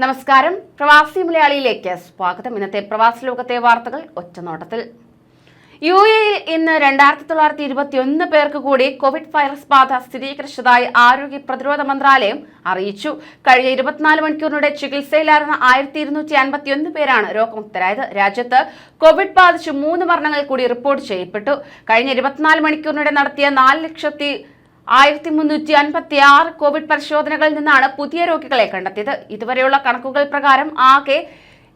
നമസ്കാരം. പ്രവാസി മലയാളിയിലേക്ക് സ്വാഗതം. ഇന്നത്തെ പ്രവാസ ലോകത്തെ വാർത്തകൾ ഒറ്റനോട്ടത്തിൽ. UAE-യിൽ ഇന്ന് 2921 പേർക്ക് കൂടി കോവിഡ് വൈറസ് ബാധ സ്ഥിരീകരിച്ചതായി ആരോഗ്യ പ്രതിരോധ മന്ത്രാലയം അറിയിച്ചു. കഴിഞ്ഞ 24 മണിക്കൂറിനിടെ ചികിത്സയിലായിരുന്ന 1251 പേരാണ് രോഗമുക്തരായത്. രാജ്യത്ത് കോവിഡ് ബാധിച്ച് 3 മരണങ്ങൾ കൂടി റിപ്പോർട്ട് ചെയ്യപ്പെട്ടു. കഴിഞ്ഞ 24 മണിക്കൂറിനിടെ നടത്തിയ 4,1356 കോവിഡ് പരിശോധനകളിൽ നിന്നാണ് പുതിയ രോഗികളെ കണ്ടെത്തിയത്. ഇതുവരെയുള്ള കണക്കുകൾ പ്രകാരം ആകെ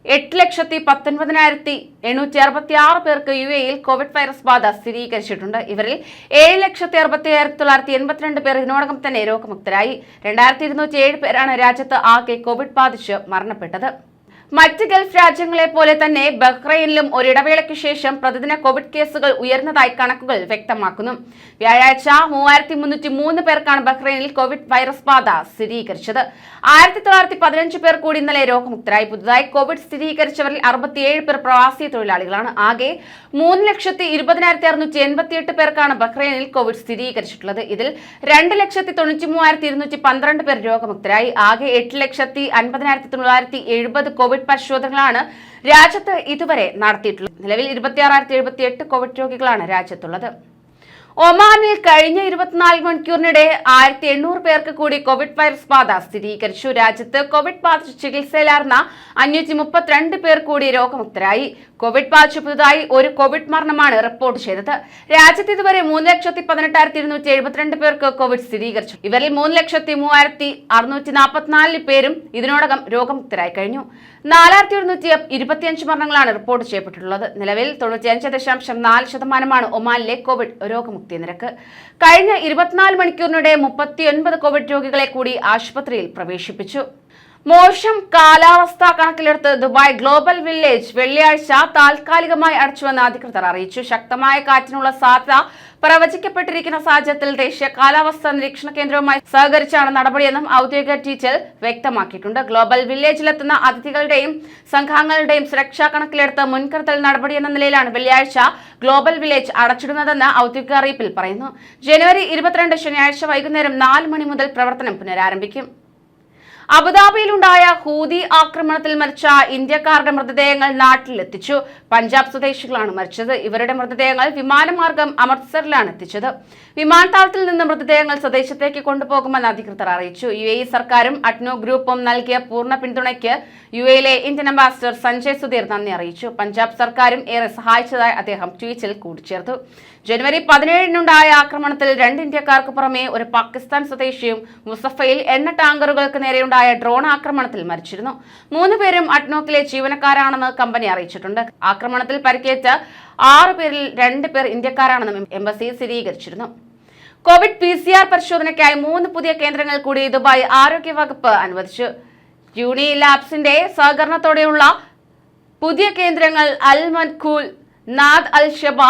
8,19,866 പേർക്ക് UAE-യിൽ കോവിഡ് വൈറസ് ബാധ സ്ഥിരീകരിച്ചിട്ടുണ്ട്. ഇവരിൽ 7,65,982 പേർ ഇതിനോടകം തന്നെ രോഗമുക്തരായി. 2,207 പേരാണ് രാജ്യത്ത് ആകെ കോവിഡ് ബാധിച്ച് മരണപ്പെട്ടത്. മറ്റ് ഗൾഫ് രാജ്യങ്ങളെ പോലെ തന്നെ ബഹ്റൈനിലും ഒരിടവേളയ്ക്ക് ശേഷം പ്രതിദിന കോവിഡ് കേസുകൾ ഉയർന്നതായി കണക്കുകൾ വ്യക്തമാക്കുന്നു. വ്യാഴാഴ്ച 3,303 പേർക്കാണ് ബഹ്റൈനിൽ കോവിഡ് വൈറസ് ബാധ സ്ഥിരീകരിച്ചത്. 1,915 പേർ കൂടി ഇന്നലെ രോഗമുക്തരായി. പുതുതായി കോവിഡ് സ്ഥിരീകരിച്ചവരിൽ 67 പേർ പ്രവാസി തൊഴിലാളികളാണ്. ആകെ 3,20,688 പേർക്കാണ് ബഹ്റൈനിൽ കോവിഡ് സ്ഥിരീകരിച്ചിട്ടുള്ളത്. ഇതിൽ 2,93,212 പേർ രോഗമുക്തരായി. ആകെ 8,50,970 കോവിഡ് പരിശോധനകളാണ് രാജ്യത്ത് ഇതുവരെ നടത്തിയിട്ടുള്ളത്. നിലവിൽ 26,078 കോവിഡ് രോഗികളാണ് രാജ്യത്തുള്ളത്. ഒമാനിൽ കഴിഞ്ഞ 24 മണിക്കൂറിനിടെ 1,800 പേർക്ക് കൂടി കോവിഡ് വൈറസ് ബാധ സ്ഥിരീകരിച്ചു. രാജ്യത്ത് കോവിഡ് ബാധിച്ച് ചികിത്സയിലായിരുന്ന 532 പേർ കൂടി രോഗമുക്തരായി. കോവിഡ് ബാധിച്ച് പുതുതായി ഒരു കോവിഡ് മരണമാണ് റിപ്പോർട്ട് ചെയ്തത്. രാജ്യത്ത് ഇതുവരെ 3,18,272 പേർക്ക് കോവിഡ് സ്ഥിരീകരിച്ചു. ഇവരിൽ 3,03,644 പേരും ഇതിനോടകം രോഗമുക്തരായി കഴിഞ്ഞു. 4,125 മരണങ്ങളാണ് റിപ്പോർട്ട് ചെയ്യപ്പെട്ടിട്ടുള്ളത്. നിലവിൽ 95.4% ഒമാനിലെ കോവിഡ് രോഗമുക്തി നിരക്ക്. കഴിഞ്ഞ 24 മണിക്കൂറിനിടെ 39 കോവിഡ് രോഗികളെ കൂടി ആശുപത്രിയിൽ പ്രവേശിപ്പിച്ചു. മോശം കാലാവസ്ഥ കണക്കിലെടുത്ത് ദുബായ് ഗ്ലോബൽ വില്ലേജ് വെള്ളിയാഴ്ച താൽക്കാലികമായി അടച്ചുവെന്ന് അധികൃതർ അറിയിച്ചു. ശക്തമായ കാറ്റിനുള്ള സാധ്യത പ്രവചിക്കപ്പെട്ടിരിക്കുന്ന സാഹചര്യത്തിൽ ദേശീയ കാലാവസ്ഥാ നിരീക്ഷണ കേന്ദ്രവുമായി സഹകരിച്ചാണ് നടപടിയെന്നും ഔദ്യോഗിക ട്വീറ്റിൽ വ്യക്തമാക്കിയിട്ടുണ്ട്. ഗ്ലോബൽ വില്ലേജിലെത്തുന്ന അതിഥികളുടെയും സംഘങ്ങളുടെയും സുരക്ഷ കണക്കിലെടുത്ത് മുൻകരുതൽ നടപടിയെന്ന നിലയിലാണ് വെള്ളിയാഴ്ച ഗ്ലോബൽ വില്ലേജ് അടച്ചിടുന്നതെന്ന് ഔദ്യോഗിക അറിയിപ്പിൽ പറയുന്നു. ജനുവരി 22 ശനിയാഴ്ച വൈകുന്നേരം 4 മണി മുതൽ പ്രവർത്തനം പുനരാരംഭിക്കും. അബുദാബിയിലുണ്ടായ ഹൂതി ആക്രമണത്തിൽ മരിച്ച ഇന്ത്യക്കാരുടെ മൃതദേഹങ്ങൾ നാട്ടിലെത്തിച്ചു. പഞ്ചാബ് സ്വദേശികളാണ് മരിച്ചത്. ഇവരുടെ മൃതദേഹങ്ങൾ വിമാനമാർഗം അമൃത്സറിലാണ് എത്തിച്ചത്. വിമാനത്താവളത്തിൽ നിന്ന് മൃതദേഹങ്ങൾ സ്വദേശത്തേക്ക് കൊണ്ടുപോകുമെന്ന് അധികൃതർ അറിയിച്ചു. UAE സർക്കാരും അഡ്നോ ഗ്രൂപ്പും നൽകിയ പൂർണ്ണ പിന്തുണയ്ക്ക് UAE-യിലെ ഇന്ത്യൻ അംബാസിഡർ സഞ്ജയ് സുധീർ നന്ദി അറിയിച്ചു. പഞ്ചാബ് സർക്കാരും ഏറെ സഹായിച്ചതായി അദ്ദേഹം ട്വീറ്റിൽ കൂട്ടിച്ചേർത്തു. ജനുവരി 17-നുണ്ടായ ആക്രമണത്തിൽ 2 ഇന്ത്യക്കാർക്ക് പുറമെ ഒരു പാകിസ്ഥാൻ സ്വദേശിയും മുസഫയിൽ എണ്ണ ടാങ്കറുകൾക്ക് നേരെയുണ്ടായ ഡ്രോൺ ആക്രമണത്തിൽ മരിച്ചിരുന്നു. 3 പേരും അഡ്നോക്കിലെ ജീവനക്കാരാണെന്ന് കമ്പനി അറിയിച്ചിട്ടുണ്ട്. ആക്രമണത്തിൽ പരിക്കേറ്റ 6 പേരിൽ 2 പേർ ഇന്ത്യക്കാരാണെന്നും എംബസി സ്ഥിരീകരിച്ചിരുന്നു. കോവിഡ് PCR പരിശോധനയ്ക്കായി 3 പുതിയ കേന്ദ്രങ്ങൾ കൂടി ദുബായ് ആരോഗ്യ വകുപ്പ് അനുവദിച്ചു. യൂണി ലാബ്സിന്റെ സഹകരണത്തോടെയുള്ള പുതിയ കേന്ദ്രങ്ങൾ അൽ മൻഖൂൽ, നാദ് അൽ ഷബ,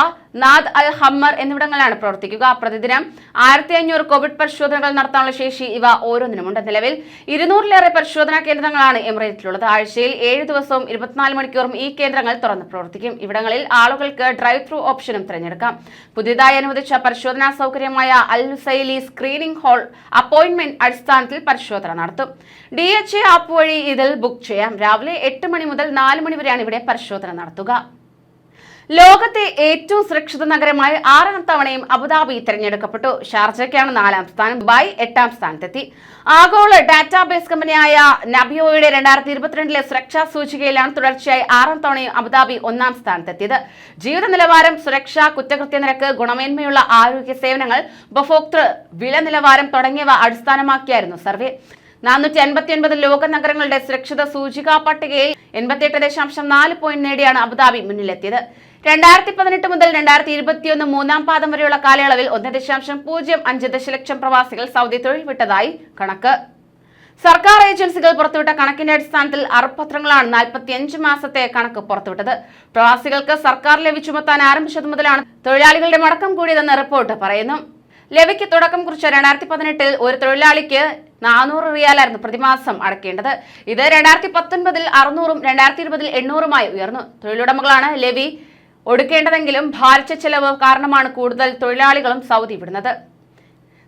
നാദ് അൽ ഹമ്മർ എന്നിവിടങ്ങളിലാണ് പ്രവർത്തിക്കുക. പ്രതിദിനം 1,500 കോവിഡ് പരിശോധനകൾ നടത്താനുള്ള ശേഷി ഇവ ഓരോന്നിനുമുണ്ട്. നിലവിൽ 200-ലേറെ പരിശോധനാ കേന്ദ്രങ്ങളാണ് എമിറേറ്റിലുള്ളത്. ആഴ്ചയിൽ 7 ദിവസവും 24 മണിക്കൂറും ഈ കേന്ദ്രങ്ങൾ തുറന്ന് പ്രവർത്തിക്കും. ഇവിടങ്ങളിൽ ആളുകൾക്ക് ഡ്രൈവ് ത്രൂ ഓപ്ഷനും തിരഞ്ഞെടുക്കാം. പുതിയതായി അനുവദിച്ച പരിശോധനാ സൗകര്യമായ അൽ ലുസൈലി സ്ക്രീനിംഗ് ഹാൾ അപ്പോയിന്റ്മെന്റ് അടിസ്ഥാനത്തിൽ പരിശോധന നടത്തും. DHA ആപ്പ് വഴി ഇതിൽ ബുക്ക് ചെയ്യാം. രാവിലെ 8 മണി മുതൽ 4 മണി വരെയാണ് ഇവിടെ പരിശോധന നടത്തുക. ലോകത്തെ ഏറ്റവും സുരക്ഷിത നഗരമായി 6ാം തവണയും അബുദാബി തിരഞ്ഞെടുക്കപ്പെട്ടു. ഷാർജയ്ക്കാണ് 4ാം സ്ഥാനം. ദുബായ് 8ാം സ്ഥാനത്തെത്തി. ആഗോള ഡാറ്റാബേസ് കമ്പനിയായ നബിയോയുടെ 2022-ലെ സുരക്ഷാ സൂചികയിലാണ് തുടർച്ചയായി 6ാം തവണയും അബുദാബി 1ാം സ്ഥാനത്തെത്തിയത്. ജീവിത നിലവാരം, സുരക്ഷ, കുറ്റകൃത്യ നിരക്ക്, ഗുണമേന്മയുള്ള ആരോഗ്യ സേവനങ്ങൾ, ഉപഭോക്തൃ വില നിലവാരം തുടങ്ങിയവ അടിസ്ഥാനമാക്കിയായിരുന്നു സർവേ. 459 ലോക നഗരങ്ങളുടെ സുരക്ഷിത സൂചികാ പട്ടികയിൽ 88.4 പോയിന്റ് നേടിയാണ് അബുദാബി മുന്നിലെത്തിയത്. 2018 മുതൽ 2021 മൂന്നാം പാദം വരെയുള്ള കാലയളവിൽ 1.05 ദശലക്ഷം പ്രവാസികൾ സൗദി തൊഴിൽ വിട്ടതായി കണക്ക്. സർക്കാർ ഏജൻസികൾ പുറത്തുവിട്ട കണക്കിന്റെ അടിസ്ഥാനത്തിൽ അറപ്പത്രങ്ങളാണ് 45 മാസത്തെ കണക്ക് പുറത്തുവിട്ടത്. പ്രവാസികൾക്ക് സർക്കാർ ലെവി ചുമത്താൻ ആരംഭിച്ചതു മുതലാണ് തൊഴിലാളികളുടെ മടക്കം കൂടിയതെന്ന് റിപ്പോർട്ട് പറയുന്നു. ലെവിക്ക് തുടക്കം കുറിച്ച 2018-ൽ ഒരു തൊഴിലാളിക്ക് 400 റിയാലായിരുന്നു പ്രതിമാസം അടക്കേണ്ടത്. ഇത് 2019-ൽ 600-ഉം 2020-ൽ 800-ഉമായി ഉയർന്നു. തൊഴിലുടമകളാണ് ലെവി ഒടുക്കേണ്ടതെങ്കിലും ഭാരിച്ച ചെലവ് കാരണമാണ് കൂടുതൽ തൊഴിലാളികളും സൗദി വിടുന്നത്.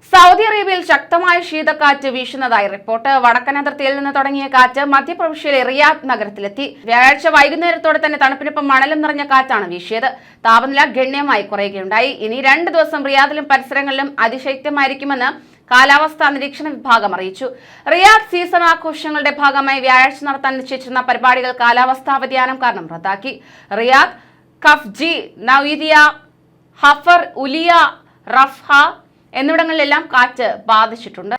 സൗദി അറേബ്യയിൽ ശക്തമായ ശീതക്കാറ്റ് വീശുന്നതായി റിപ്പോർട്ട്. വടക്കൻ അതിർത്തിയിൽ നിന്ന് തുടങ്ങിയ കാറ്റ് മധ്യപ്രവിശ്യയിലെ റിയാദ് നഗരത്തിലെത്തി. വ്യാഴാഴ്ച വൈകുന്നേരത്തോടെ തന്നെ തണുപ്പിനൊപ്പം മണലും നിറഞ്ഞ കാറ്റാണ് വീശിയത്. താപനില ഗണ്യമായി കുറയുകയുണ്ടായി. ഇനി 2 ദിവസം റിയാദിലും പരിസരങ്ങളിലും അതിശൈത്യമായിരിക്കുമെന്ന് കാലാവസ്ഥാ നിരീക്ഷണ വിഭാഗം അറിയിച്ചു. റിയാദ് സീസൺ ആഘോഷങ്ങളുടെ ഭാഗമായി വ്യാഴാഴ്ച നടത്താൻ നിശ്ചയിച്ചിരുന്ന പരിപാടികൾ കാലാവസ്ഥാ വ്യതിയാനം കാരണം റദ്ദാക്കി. റിയാദ്, ഖഫ്ജി, നൗരിയ, ഹഫർ, ഉലിയ, റഫ്ഹ എന്നിവിടങ്ങളിലെല്ലാം കാറ്റ് ബാധിച്ചിട്ടുണ്ട്.